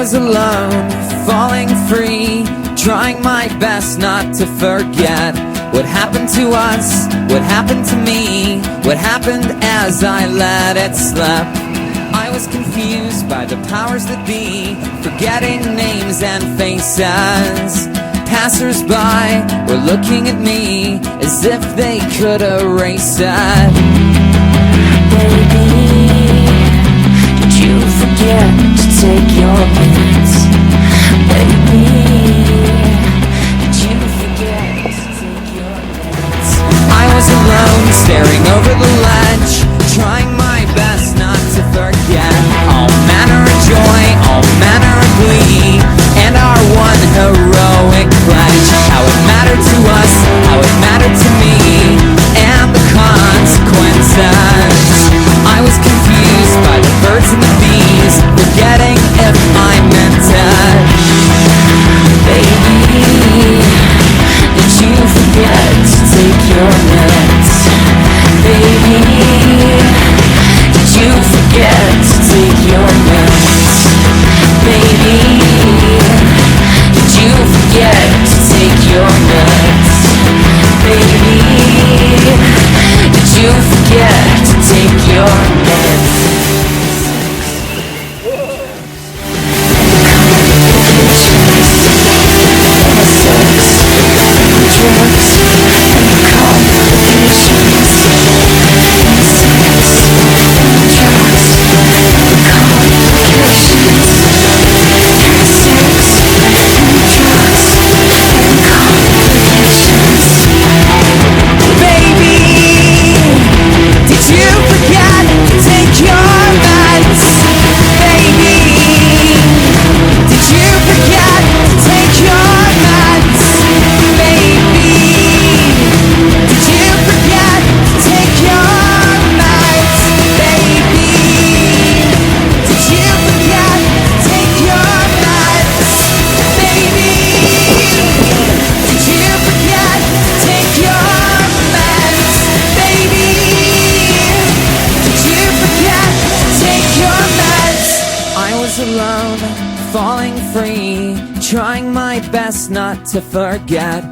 was alone, falling free, trying my best not to forget what happened to us, what happened to me, what happened as I let it slip. I was confused by the powers that be, forgetting names and faces. Passers-by were looking at me as if they could erase it. Baby, did you forget to take your meds? Baby, did you forget to take your meds? I was alone, staring over the ledge, trying my best not to forget all manner of joy, all manner of glee, and our one heroic pledge. How it mattered to us, how it mattered to me, and the consequences. I was confused by the birds and the bees, forgetting if I meant it. Baby, did you forget to take your meds? Baby, did you forget to take your meds? Baby, did you forget to take your meds? Baby, did you forget to take your meds? Alone, falling free, trying my best not to forget